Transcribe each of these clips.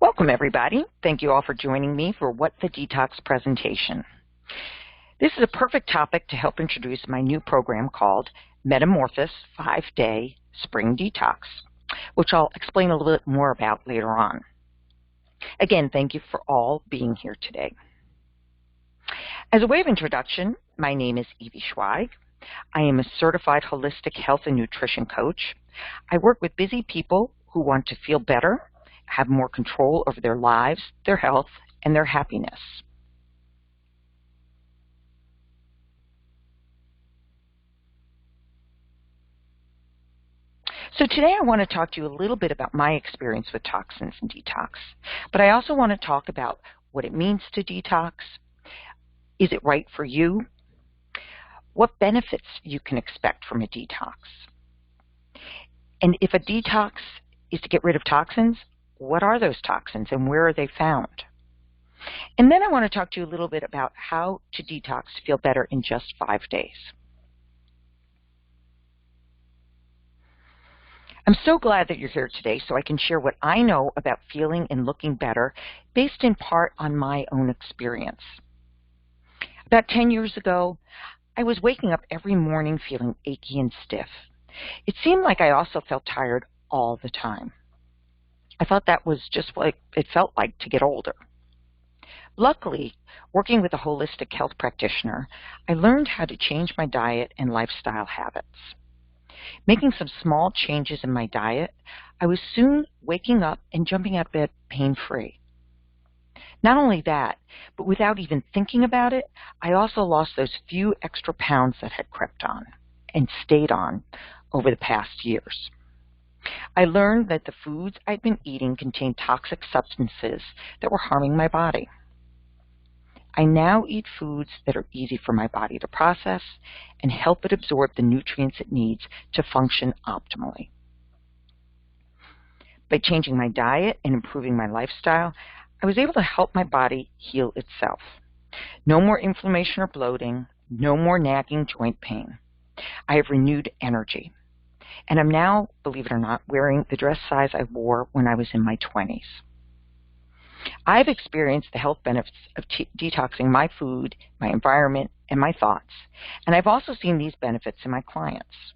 Welcome, everybody. Thank you all for joining me for What the Detox presentation. This is a perfect topic to help introduce my new program called Metamphorsis 5-Day Spring Detox, which I'll explain a little bit more about later on. Again, thank you for all being here today. As a way of introduction, my name is Evie Schweig. I am a certified holistic health and nutrition coach. I work with busy people who want to feel better, have more control over their lives, their health, and their happiness. So today I want to talk to you a little bit about my experience with toxins and detox, but I also want to talk about what it means to detox. Is it right for you? What benefits you can expect from a detox? And if a detox is to get rid of toxins, what are those toxins and where are they found? And then I want to talk to you a little bit about how to detox to feel better in just 5 days. I'm so glad that you're here today so I can share what I know about feeling and looking better based in part on my own experience. About 10 years ago, I was waking up every morning feeling achy and stiff. It seemed like I also felt tired all the time. I thought that was just what it felt like to get older. Luckily, working with a holistic health practitioner, I learned how to change my diet and lifestyle habits. Making some small changes in my diet, I was soon waking up and jumping out of bed pain-free. Not only that, but without even thinking about it, I also lost those few extra pounds that had crept on and stayed on over the past years. I learned that the foods I'd been eating contained toxic substances that were harming my body. I now eat foods that are easy for my body to process and help it absorb the nutrients it needs to function optimally. By changing my diet and improving my lifestyle, I was able to help my body heal itself. No more inflammation or bloating, no more nagging joint pain. I have renewed energy. And I'm now, believe it or not, wearing the dress size I wore when I was in my 20s. I've experienced the health benefits of detoxing my food, my environment, and my thoughts. And I've also seen these benefits in my clients.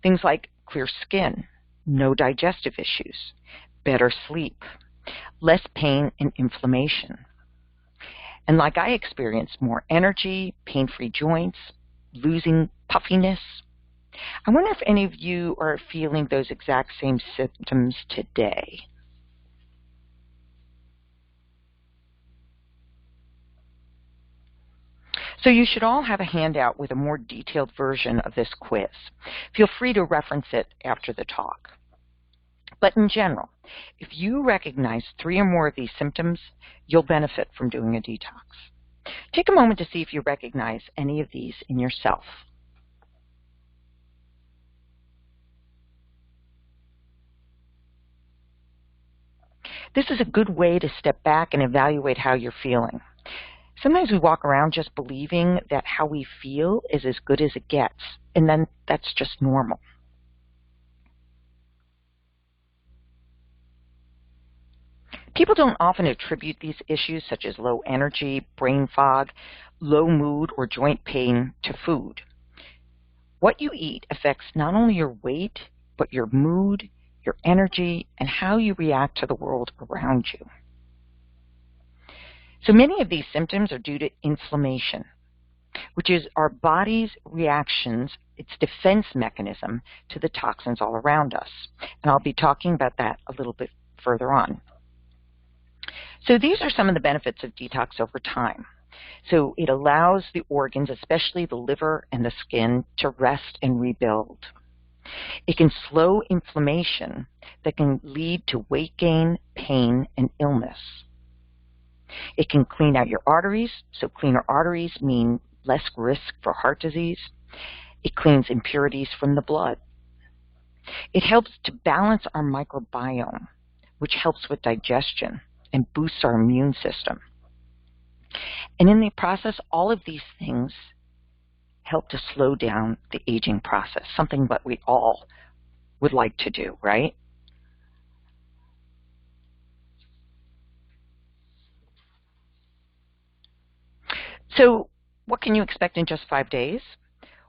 Things like clear skin, no digestive issues, better sleep, less pain and inflammation. And like I experienced, more energy, pain-free joints, losing puffiness. I wonder if any of you are feeling those exact same symptoms today. So you should all have a handout with a more detailed version of this quiz. Feel free to reference it after the talk. But in general, if you recognize 3 or more of these symptoms, you'll benefit from doing a detox. Take a moment to see if you recognize any of these in yourself. This is a good way to step back and evaluate how you're feeling. Sometimes we walk around just believing that how we feel is as good as it gets, and then that's just normal. People don't often attribute these issues such as low energy, brain fog, low mood, or joint pain to food. What you eat affects not only your weight, but your mood, your energy, and how you react to the world around you. So many of these symptoms are due to inflammation, which is our body's reactions, its defense mechanism to the toxins all around us. And I'll be talking about that a little bit further on. So these are some of the benefits of detox over time. So it allows the organs, especially the liver and the skin, to rest and rebuild. It can slow inflammation that can lead to weight gain, pain, and illness. It can clean out your arteries, so cleaner arteries mean less risk for heart disease. It cleans impurities from the blood. It helps to balance our microbiome, which helps with digestion and boosts our immune system. And in the process, all of these things help to slow down the aging process, something that we all would like to do, right? So what can you expect in just 5 days?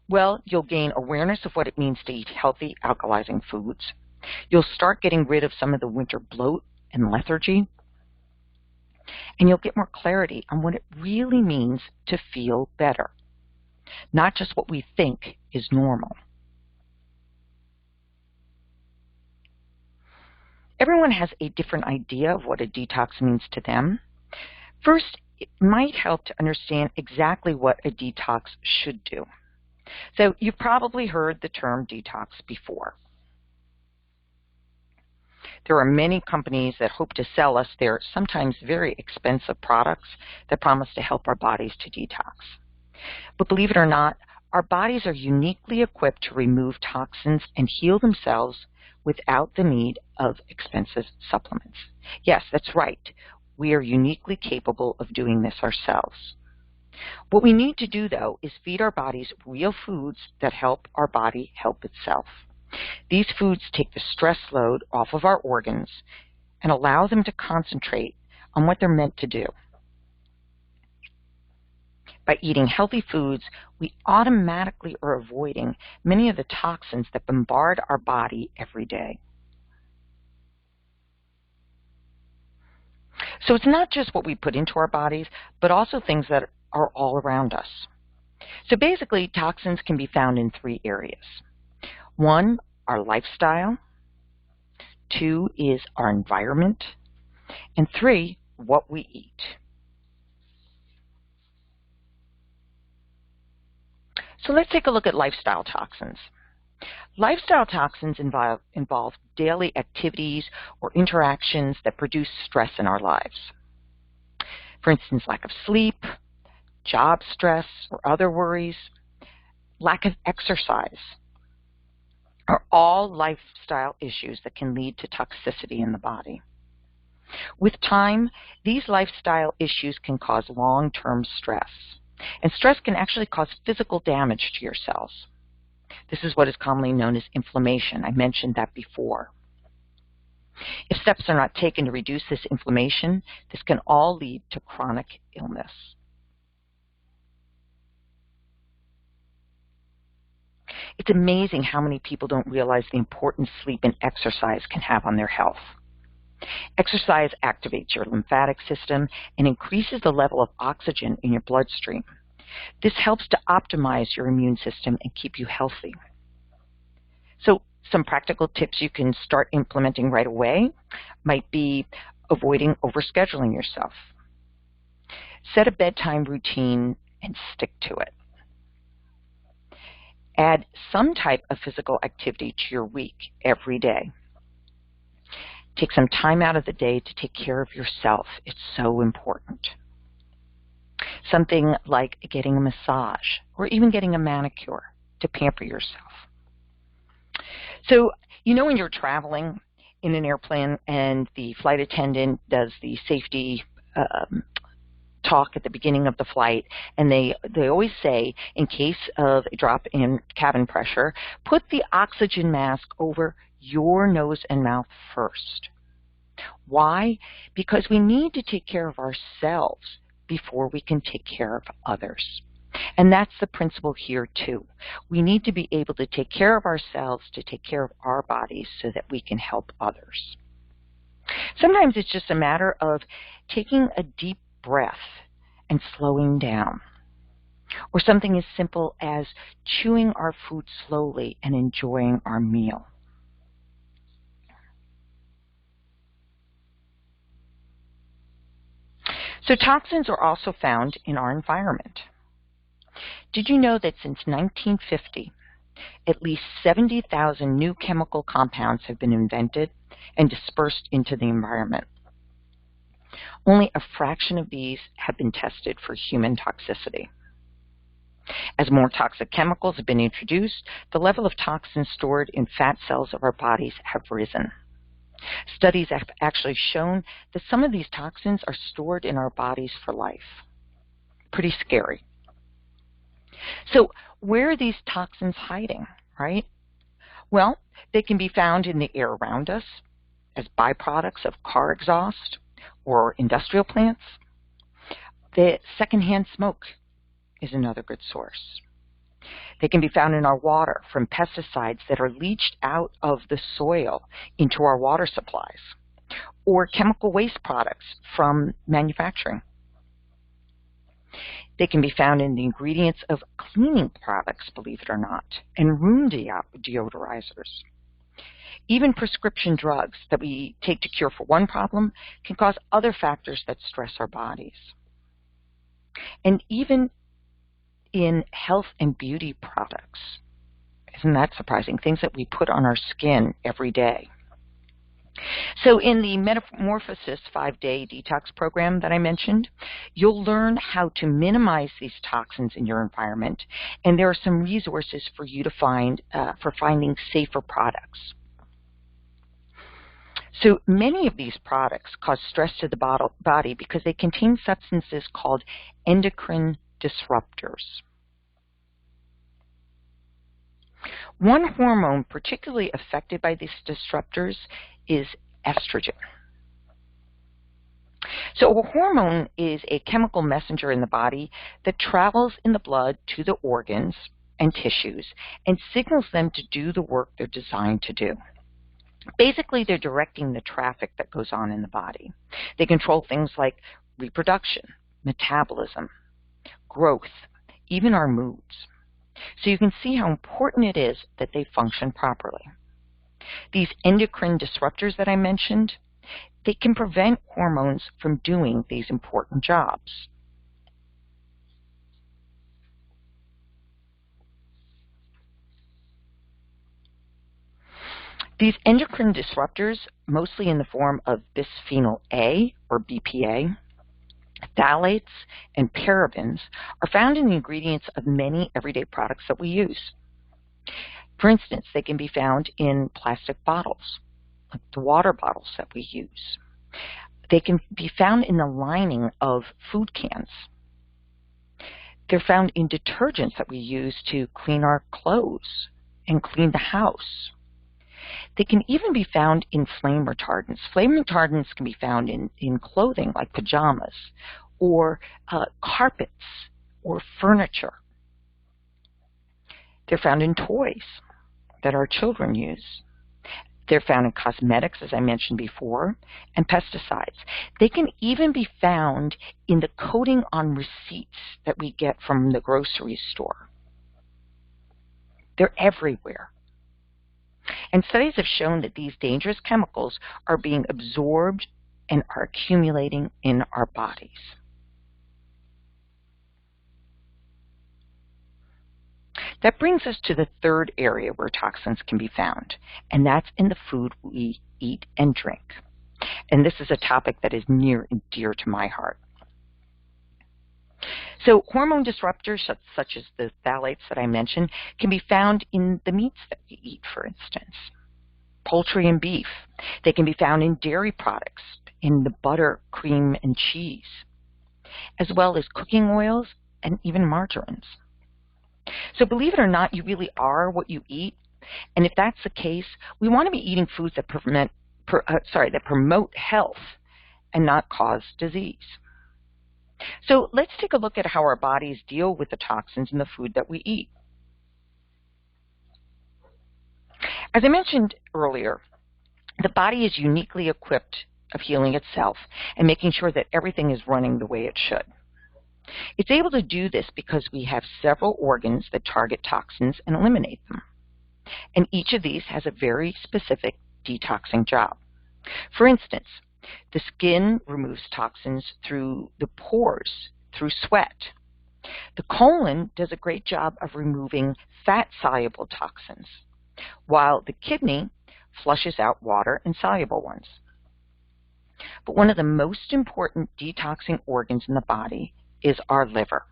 Well, you'll gain awareness of what it means to eat healthy, alkalizing foods. You'll start getting rid of some of the winter bloat and lethargy. And you'll get more clarity on what it really means to feel better, not just what we think is normal. Everyone has a different idea of what a detox means to them. First, it might help to understand exactly what a detox should do. So you've probably heard the term detox before. There are many companies that hope to sell us their sometimes very expensive products that promise to help our bodies to detox. But believe it or not, our bodies are uniquely equipped to remove toxins and heal themselves without the need of expensive supplements. Yes, that's right. We are uniquely capable of doing this ourselves. What we need to do, though, is feed our bodies real foods that help our body help itself. These foods take the stress load off of our organs and allow them to concentrate on what they're meant to do. By eating healthy foods, we automatically are avoiding many of the toxins that bombard our body every day. So it's not just what we put into our bodies, but also things that are all around us. So basically, toxins can be found in 3 areas. 1, our lifestyle. 2 is our environment. And 3, what we eat. So let's take a look at lifestyle toxins. Lifestyle toxins involve daily activities or interactions that produce stress in our lives. For instance, lack of sleep, job stress or other worries, lack of exercise are all lifestyle issues that can lead to toxicity in the body. With time, these lifestyle issues can cause long-term stress. And stress can actually cause physical damage to your cells. This is what is commonly known as inflammation. I mentioned that before. If steps are not taken to reduce this inflammation, this can all lead to chronic illness. It's amazing how many people don't realize the importance sleep and exercise can have on their health. Exercise activates your lymphatic system and increases the level of oxygen in your bloodstream. This helps to optimize your immune system and keep you healthy. So some practical tips you can start implementing right away might be avoiding overscheduling yourself. Set a bedtime routine and stick to it. Add some type of physical activity to your week every day. Take some time out of the day to take care of yourself. It's so important. Something like getting a massage or even getting a manicure to pamper yourself. So, you know when you're traveling in an airplane and the flight attendant does the safety talk at the beginning of the flight, and they always say, in case of a drop in cabin pressure, put the oxygen mask over your nose and mouth first. Why? Because we need to take care of ourselves before we can take care of others. And that's the principle here too. We need to be able to take care of ourselves to take care of our bodies so that we can help others. Sometimes it's just a matter of taking a deep breath and slowing down. Or something as simple as chewing our food slowly and enjoying our meal. So toxins are also found in our environment. Did you know that since 1950, at least 70,000 new chemical compounds have been invented and dispersed into the environment? Only a fraction of these have been tested for human toxicity. As more toxic chemicals have been introduced, the level of toxins stored in fat cells of our bodies have risen. Studies have actually shown that some of these toxins are stored in our bodies for life. Pretty scary. So where are these toxins hiding, right? Well, they can be found in the air around us as byproducts of car exhaust or industrial plants. The secondhand smoke is another good source. They can be found in our water from pesticides that are leached out of the soil into our water supplies, or chemical waste products from manufacturing. They can be found in the ingredients of cleaning products, believe it or not, and room deodorizers. Even prescription drugs that we take to cure for one problem can cause other factors that stress our bodies. And even in health and beauty products. Isn't that surprising? Things that we put on our skin every day. So in the Metamphorsis 5-day detox program that I mentioned, you'll learn how to minimize these toxins in your environment, and there are some resources for you to find for finding safer products. So many of these products cause stress to the body because they contain substances called endocrine disruptors. One hormone particularly affected by these disruptors is estrogen. So a hormone is a chemical messenger in the body that travels in the blood to the organs and tissues and signals them to do the work they're designed to do. Basically, they're directing the traffic that goes on in the body. They control things like reproduction, metabolism, growth, even our moods. So you can see how important it is that they function properly. These endocrine disruptors that I mentioned, they can prevent hormones from doing these important jobs. These endocrine disruptors, mostly in the form of bisphenol A or BPA, phthalates, and parabens, are found in the ingredients of many everyday products that we use. For instance, they can be found in plastic bottles, like the water bottles that we use. They can be found in the lining of food cans. They're found in detergents that we use to clean our clothes and clean the house. They can even be found in flame retardants. Flame retardants can be found in clothing like pajamas or carpets or furniture. They're found in toys that our children use. They're found in cosmetics, as I mentioned before, and pesticides. They can even be found in the coating on receipts that we get from the grocery store. They're everywhere. And studies have shown that these dangerous chemicals are being absorbed and are accumulating in our bodies. That brings us to the third area where toxins can be found, and that's in the food we eat and drink. And this is a topic that is near and dear to my heart. So hormone disruptors such as the phthalates that I mentioned can be found in the meats that we eat, for instance, poultry and beef. They can be found in dairy products, in the butter, cream, and cheese, as well as cooking oils and even margarines. So believe it or not, you really are what you eat. And if that's the case, we want to be eating foods that promote health and not cause disease. So let's take a look at how our bodies deal with the toxins in the food that we eat. As I mentioned earlier, the body is uniquely equipped of healing itself and making sure that everything is running the way it should. It's able to do this because we have several organs that target toxins and eliminate them. And each of these has a very specific detoxing job. For instance, the skin removes toxins through the pores, through sweat. The colon does a great job of removing fat-soluble toxins, while the kidney flushes out water and soluble ones. But one of the most important detoxing organs in the body is our liver.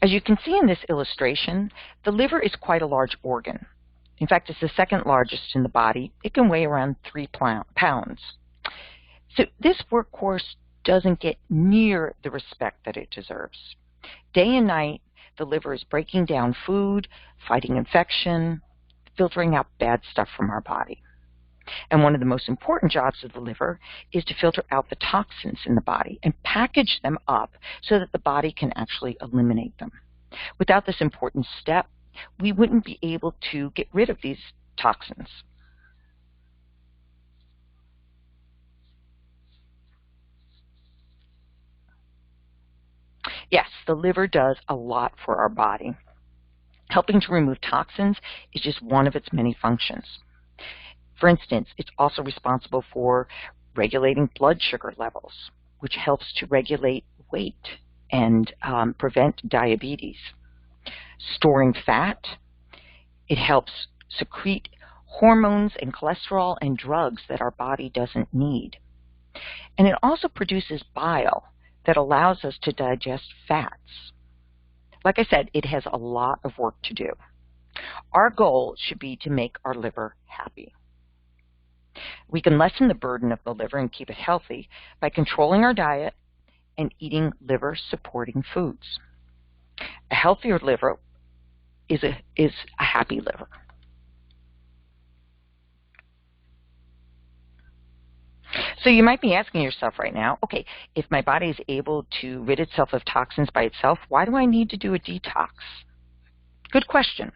As you can see in this illustration, the liver is quite a large organ. In fact, it's the second largest in the body. It can weigh around 3 pounds. So this workhorse doesn't get near the respect that it deserves. Day and night, the liver is breaking down food, fighting infection, filtering out bad stuff from our body. And one of the most important jobs of the liver is to filter out the toxins in the body and package them up so that the body can actually eliminate them. Without this important step, we wouldn't be able to get rid of these toxins. Yes, the liver does a lot for our body. Helping to remove toxins is just one of its many functions. For instance, it's also responsible for regulating blood sugar levels, which helps to regulate weight and prevent diabetes. Storing fat, it helps secrete hormones and cholesterol and drugs that our body doesn't need. And it also produces bile that allows us to digest fats. Like I said, it has a lot of work to do. Our goal should be to make our liver happy. We can lessen the burden of the liver and keep it healthy by controlling our diet and eating liver-supporting foods. A healthier liver is a happy liver. So you might be asking yourself right now, okay, if my body is able to rid itself of toxins by itself, why do I need to do a detox? Good question.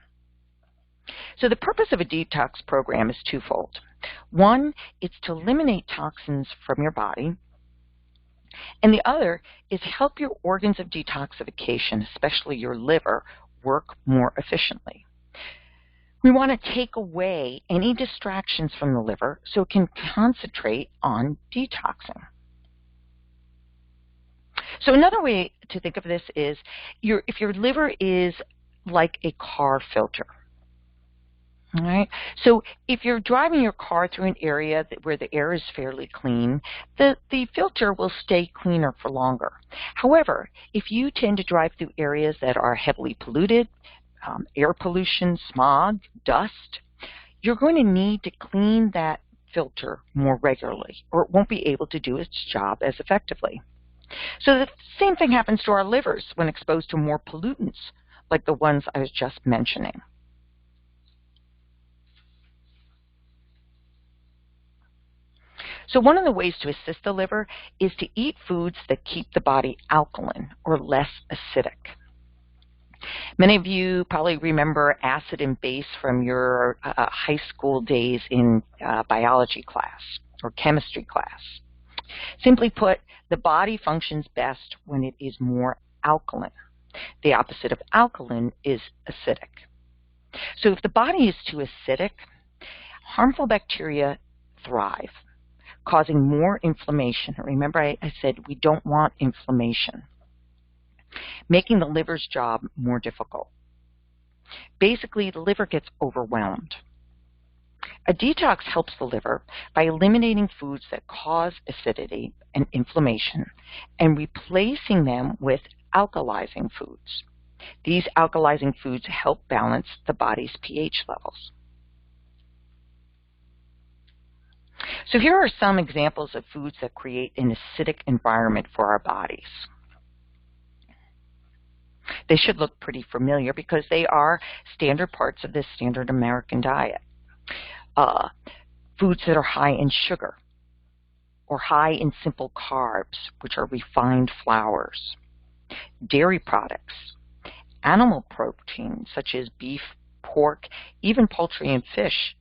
So the purpose of a detox program is twofold. One, it's to eliminate toxins from your body, and the other is help your organs of detoxification, especially your liver, work more efficiently. We want to take away any distractions from the liver so it can concentrate on detoxing. So another way to think of this is if your liver is like a car filter. All right. So if you're driving your car through an area where the air is fairly clean, the filter will stay cleaner for longer. However, if you tend to drive through areas that are heavily polluted, air pollution, smog, dust, you're going to need to clean that filter more regularly, or it won't be able to do its job as effectively. So the same thing happens to our livers when exposed to more pollutants, like the ones I was just mentioning. So one of the ways to assist the liver is to eat foods that keep the body alkaline or less acidic. Many of you probably remember acid and base from your high school days in biology class or chemistry class. Simply put, the body functions best when it is more alkaline. The opposite of alkaline is acidic. So if the body is too acidic, harmful bacteria thrive, causing more inflammation. Remember, I said we don't want inflammation, making the liver's job more difficult. Basically, the liver gets overwhelmed. A detox helps the liver by eliminating foods that cause acidity and inflammation and replacing them with alkalizing foods. These alkalizing foods help balance the body's pH levels. So here are some examples of foods that create an acidic environment for our bodies. They should look pretty familiar because they are standard parts of this standard American diet. Foods that are high in sugar or high in simple carbs, which are refined flours, dairy products, animal protein such as beef, pork, even poultry and fish,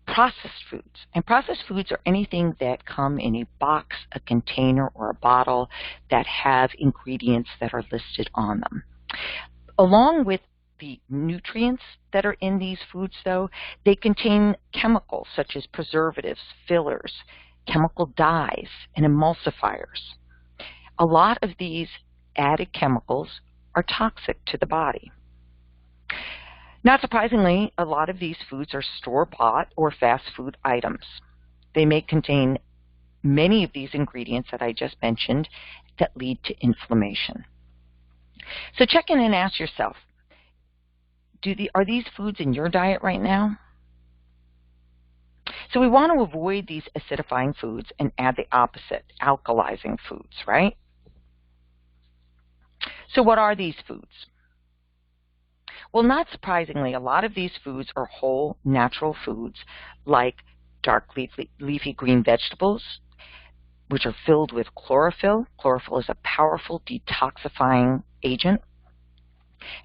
processed foods. And processed foods are anything that come in a box, a container, or a bottle that have ingredients that are listed on them. Along with the nutrients that are in these foods, though, they contain chemicals such as preservatives, fillers, chemical dyes, and emulsifiers. A lot of these added chemicals are toxic to the body. Not surprisingly, a lot of these foods are store-bought or fast food items. They may contain many of these ingredients that I just mentioned that lead to inflammation. So check in and ask yourself, are these foods in your diet right now? So we want to avoid these acidifying foods and add the opposite, alkalizing foods, right? So what are these foods? Well, not surprisingly, a lot of these foods are whole, natural foods like dark leafy green vegetables, which are filled with chlorophyll. Chlorophyll is a powerful detoxifying agent,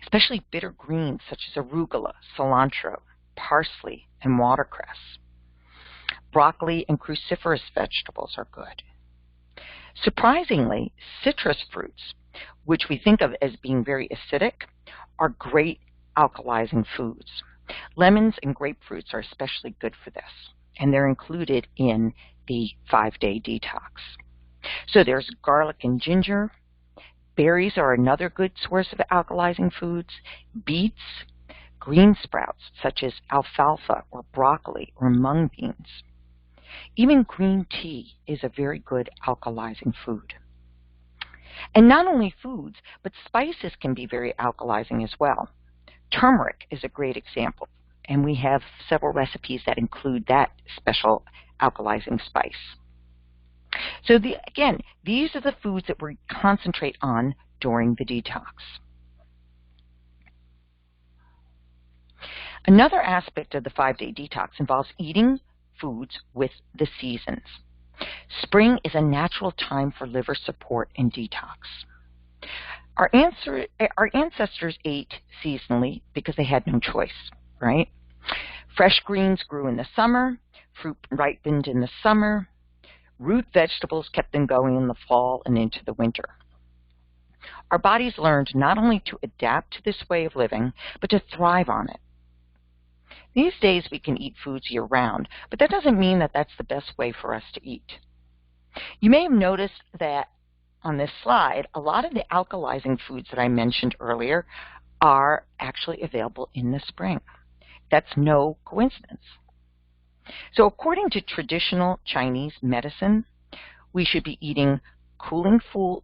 especially bitter greens such as arugula, cilantro, parsley, and watercress. Broccoli and cruciferous vegetables are good. Surprisingly, citrus fruits, which we think of as being very acidic, are great alkalizing foods. Lemons and grapefruits are especially good for this, and they're included in the 5-day detox. So there's garlic and ginger. Berries are another good source of alkalizing foods. Beets, green sprouts such as alfalfa or broccoli or mung beans. Even green tea is a very good alkalizing food. And not only foods, but spices can be very alkalizing as well. Turmeric is a great example, and we have several recipes that include that special alkalizing spice. So again, these are the foods that we concentrate on during the detox. Another aspect of the 5-day detox involves eating foods with the seasons. Spring is a natural time for liver support and detox. Our ancestors ate seasonally because they had no choice, right? Fresh greens grew in the summer, fruit ripened in the summer, root vegetables kept them going in the fall and into the winter. Our bodies learned not only to adapt to this way of living, but to thrive on it. These days we can eat foods year-round, but that doesn't mean that that's the best way for us to eat. You may have noticed that on this slide, a lot of the alkalizing foods that I mentioned earlier are actually available in the spring. That's no coincidence. So according to traditional Chinese medicine, we should be eating cooling foods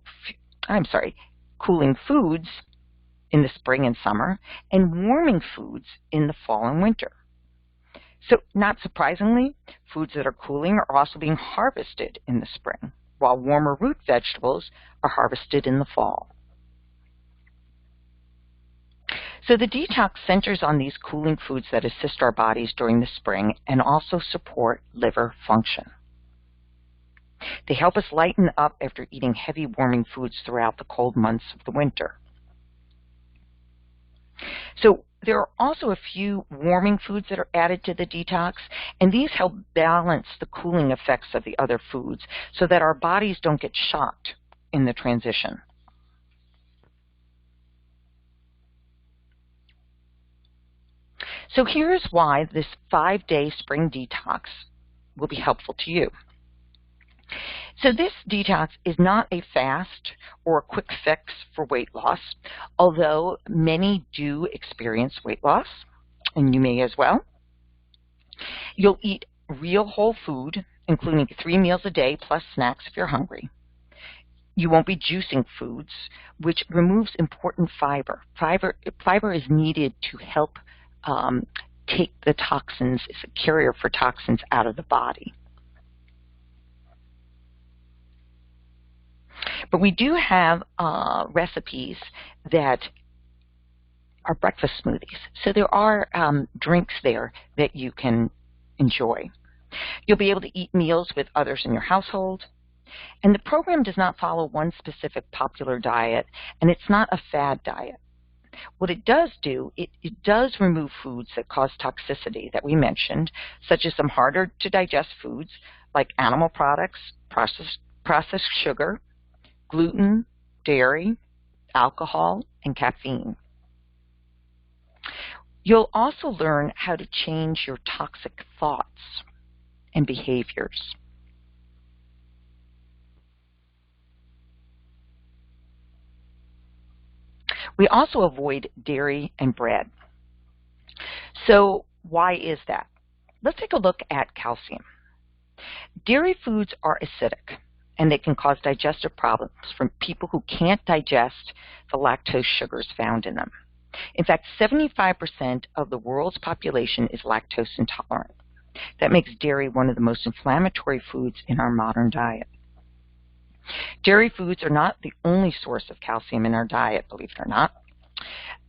in the spring and summer, and warming foods in the fall and winter. So not surprisingly, foods that are cooling are also being harvested in the spring, while warmer root vegetables are harvested in the fall. So the detox centers on these cooling foods that assist our bodies during the spring and also support liver function. They help us lighten up after eating heavy warming foods throughout the cold months of the winter. So there are also a few warming foods that are added to the detox, and these help balance the cooling effects of the other foods so that our bodies don't get shocked in the transition. So here's why this 5-day spring detox will be helpful to you. So this detox is not a fast or a quick fix for weight loss, although many do experience weight loss, and you may as well. You'll eat real whole food, including 3 meals a day plus snacks if you're hungry. You won't be juicing foods, which removes important fiber. Fiber is needed to help take the toxins, it's a carrier for toxins out of the body. But we do have recipes that are breakfast smoothies. So there are drinks there that you can enjoy. You'll be able to eat meals with others in your household. And the program does not follow one specific popular diet, and it's not a fad diet. What it does do, it does remove foods that cause toxicity that we mentioned, such as some harder to digest foods like animal products, processed sugar, gluten, dairy, alcohol, and caffeine. You'll also learn how to change your toxic thoughts and behaviors. We also avoid dairy and bread. So why is that? Let's take a look at calcium. Dairy foods are acidic, and they can cause digestive problems from people who can't digest the lactose sugars found in them. In fact, 75% of the world's population is lactose intolerant. That makes dairy one of the most inflammatory foods in our modern diet. Dairy foods are not the only source of calcium in our diet, believe it or not.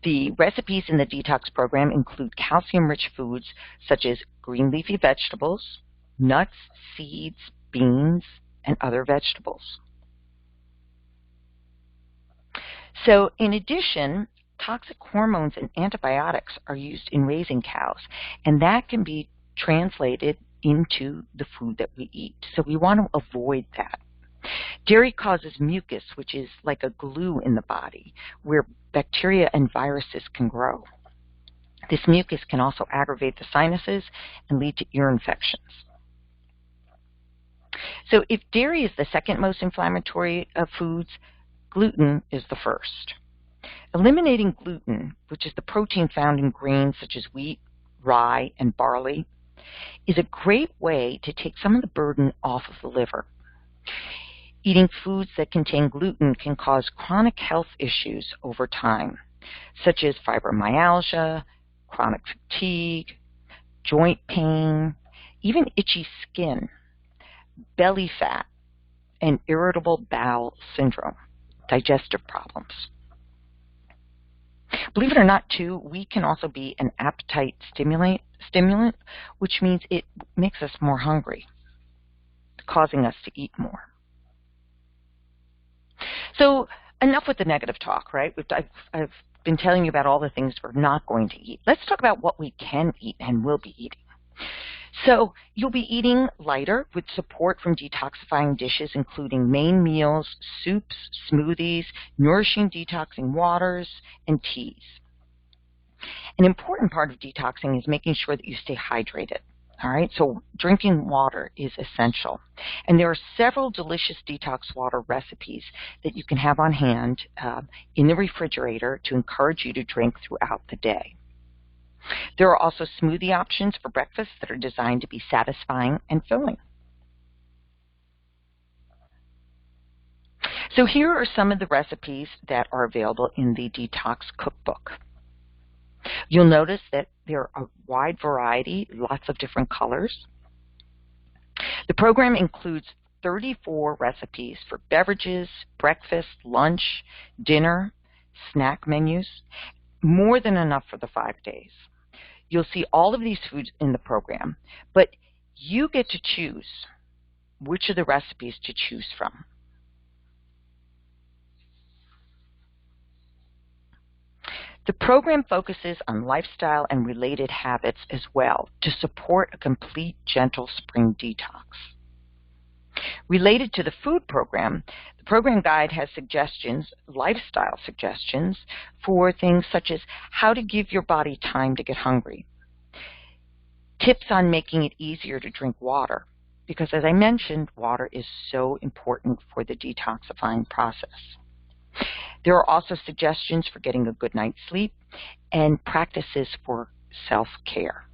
The recipes in the detox program include calcium-rich foods such as green leafy vegetables, nuts, seeds, beans, and other vegetables. So in addition, toxic hormones and antibiotics are used in raising cows, and that can be translated into the food that we eat. So we want to avoid that. Dairy causes mucus, which is like a glue in the body, where bacteria and viruses can grow. This mucus can also aggravate the sinuses and lead to ear infections. So if dairy is the second most inflammatory of foods, gluten is the first. Eliminating gluten, which is the protein found in grains such as wheat, rye, and barley, is a great way to take some of the burden off of the liver. Eating foods that contain gluten can cause chronic health issues over time, such as fibromyalgia, chronic fatigue, joint pain, even itchy skin, belly fat, and irritable bowel syndrome, digestive problems. Believe it or not, too, wheat can also be an appetite stimulant, which means it makes us more hungry, causing us to eat more. So enough with the negative talk, right? I've been telling you about all the things we're not going to eat. Let's talk about what we can eat and will be eating. So you'll be eating lighter with support from detoxifying dishes, including main meals, soups, smoothies, nourishing detoxing waters, and teas. An important part of detoxing is making sure that you stay hydrated. All right, so drinking water is essential. And there are several delicious detox water recipes that you can have on hand in the refrigerator to encourage you to drink throughout the day. There are also smoothie options for breakfast that are designed to be satisfying and filling. So here are some of the recipes that are available in the Detox Cookbook. You'll notice that there are a wide variety, lots of different colors. The program includes 34 recipes for beverages, breakfast, lunch, dinner, snack menus, more than enough for the 5 days. You'll see all of these foods in the program, but you get to choose which of the recipes to choose from. The program focuses on lifestyle and related habits as well to support a complete gentle spring detox. Related to the food program, the program guide has suggestions, lifestyle suggestions, for things such as how to give your body time to get hungry, tips on making it easier to drink water, because as I mentioned, water is so important for the detoxifying process. There are also suggestions for getting a good night's sleep and practices for self-care.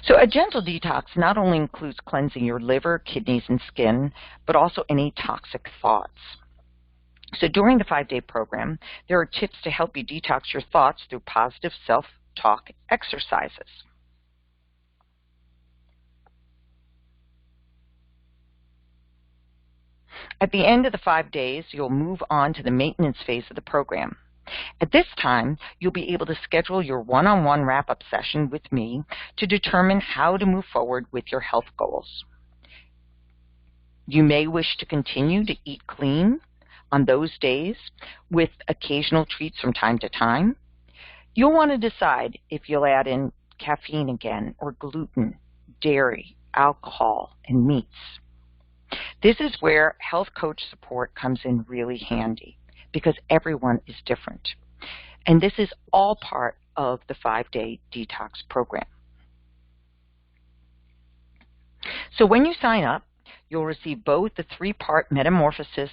So a gentle detox not only includes cleansing your liver, kidneys, and skin, but also any toxic thoughts. So during the 5-day program, there are tips to help you detox your thoughts through positive self-talk exercises. At the end of the 5 days, you'll move on to the maintenance phase of the program. At this time, you'll be able to schedule your one-on-one wrap-up session with me to determine how to move forward with your health goals. You may wish to continue to eat clean on those days with occasional treats from time to time. You'll want to decide if you'll add in caffeine again, or gluten, dairy, alcohol, and meats. This is where health coach support comes in really handy, because everyone is different. And this is all part of the 5-day detox program. So when you sign up, you'll receive both the 3-part Metamphorsis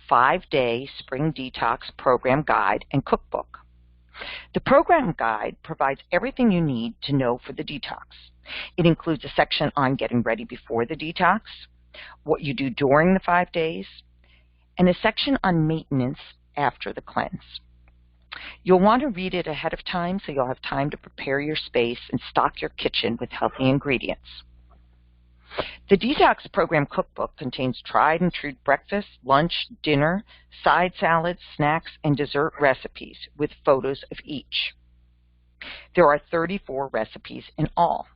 5-day Spring Detox Program Guide and Cookbook. The program guide provides everything you need to know for the detox. It includes a section on getting ready before the detox, what you do during the 5 days, and a section on maintenance after the cleanse. You'll want to read it ahead of time so you'll have time to prepare your space and stock your kitchen with healthy ingredients. The Detox Program Cookbook contains tried and true breakfast, lunch, dinner, side salads, snacks, and dessert recipes with photos of each. There are 34 recipes in all.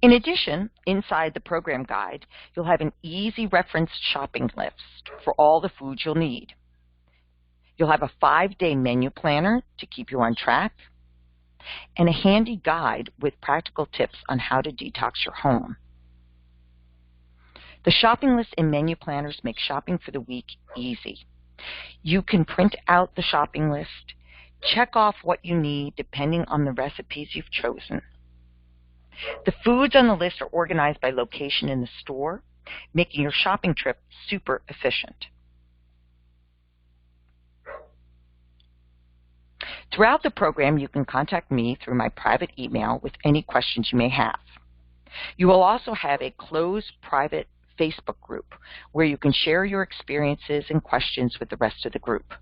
In addition, inside the program guide, you'll have an easy reference shopping list for all the foods you'll need. You'll have a 5-day menu planner to keep you on track, and a handy guide with practical tips on how to detox your home. The shopping list and menu planners make shopping for the week easy. You can print out the shopping list, check off what you need depending on the recipes you've chosen. The foods on the list are organized by location in the store, making your shopping trip super efficient. Throughout the program, you can contact me through my private email with any questions you may have. You will also have a closed private Facebook group where you can share your experiences and questions with the rest of the group.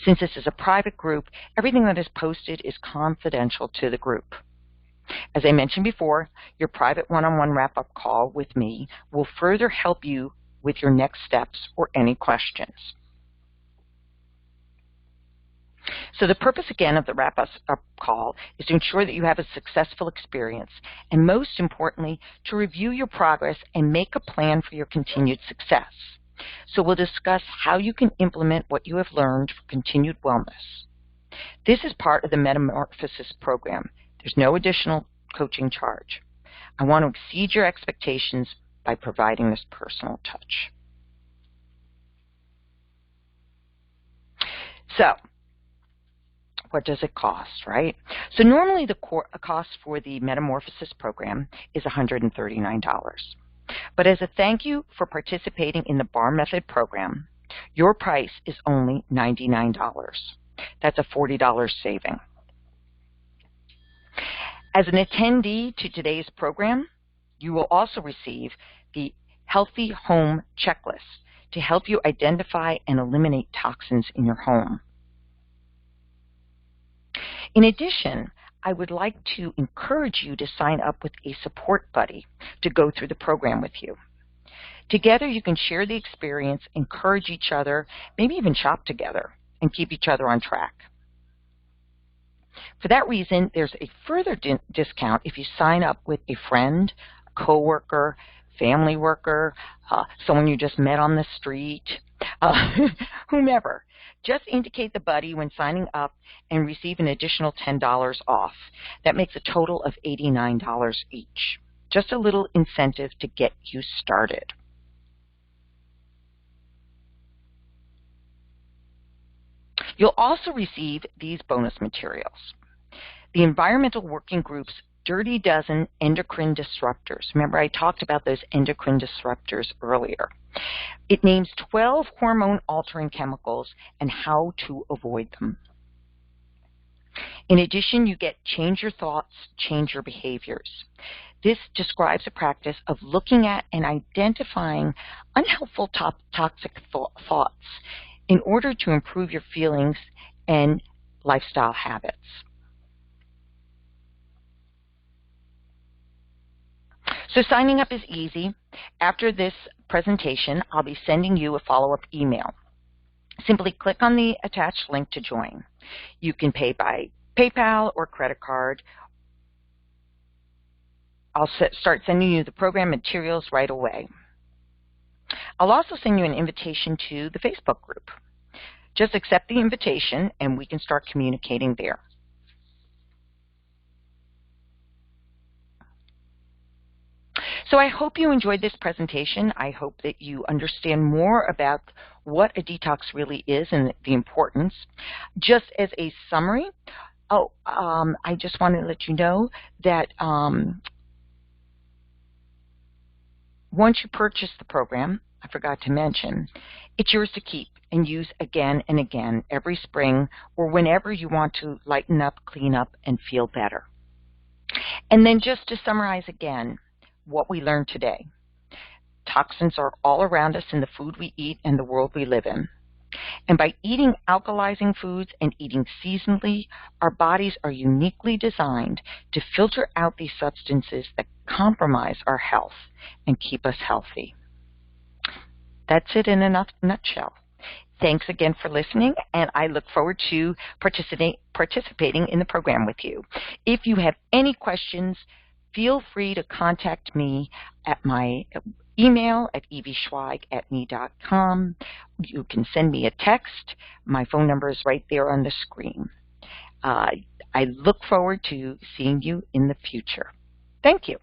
Since this is a private group, everything that is posted is confidential to the group. As I mentioned before, your private one-on-one wrap-up call with me will further help you with your next steps or any questions. So the purpose again of the wrap-up call is to ensure that you have a successful experience, and most importantly, to review your progress and make a plan for your continued success. So we'll discuss how you can implement what you have learned for continued wellness. This is part of the Metamorphosis program. There's no additional coaching charge. I want to exceed your expectations by providing this personal touch. So, what does it cost, right? So normally the cost for the Metamorphosis program is $139. But as a thank you for participating in the Bar Method program, your price is only $99. That's a $40 saving. As an attendee to today's program, you will also receive the Healthy Home Checklist to help you identify and eliminate toxins in your home. In addition, I would like to encourage you to sign up with a support buddy to go through the program with you. Together, you can share the experience, encourage each other, maybe even shop together, and keep each other on track. For that reason, there's a further discount if you sign up with a friend, a coworker, family worker, someone you just met on the street, whomever. Just indicate the buddy when signing up and receive an additional $10 off. That makes a total of $89 each. Just a little incentive to get you started. You'll also receive these bonus materials. The Environmental Working Group's Dirty Dozen Endocrine Disruptors. Remember, I talked about those endocrine disruptors earlier. It names 12 hormone-altering chemicals and how to avoid them. In addition, you get Change Your Thoughts, Change Your Behaviors. This describes a practice of looking at and identifying unhelpful toxic thoughts in order to improve your feelings and lifestyle habits. So signing up is easy. After this presentation, I'll be sending you a follow-up email. Simply click on the attached link to join. You can pay by PayPal or credit card. I'll start sending you the program materials right away. I'll also send you an invitation to the Facebook group. Just accept the invitation and we can start communicating there. So I hope you enjoyed this presentation. I hope that you understand more about what a detox really is and the importance. Just as a summary, I just wanted to let you know that once you purchase the program, I forgot to mention, it's yours to keep and use again and again every spring or whenever you want to lighten up, clean up, and feel better. And then just to summarize again, what we learned today. Toxins are all around us in the food we eat and the world we live in. And by eating alkalizing foods and eating seasonally, our bodies are uniquely designed to filter out these substances that compromise our health and keep us healthy. That's it in a nutshell. Thanks again for listening, and I look forward to participating in the program with you. If you have any questions, feel free to contact me at my email at evieschweig@me.com. You can send me a text. My phone number is right there on the screen. I look forward to seeing you in the future. Thank you.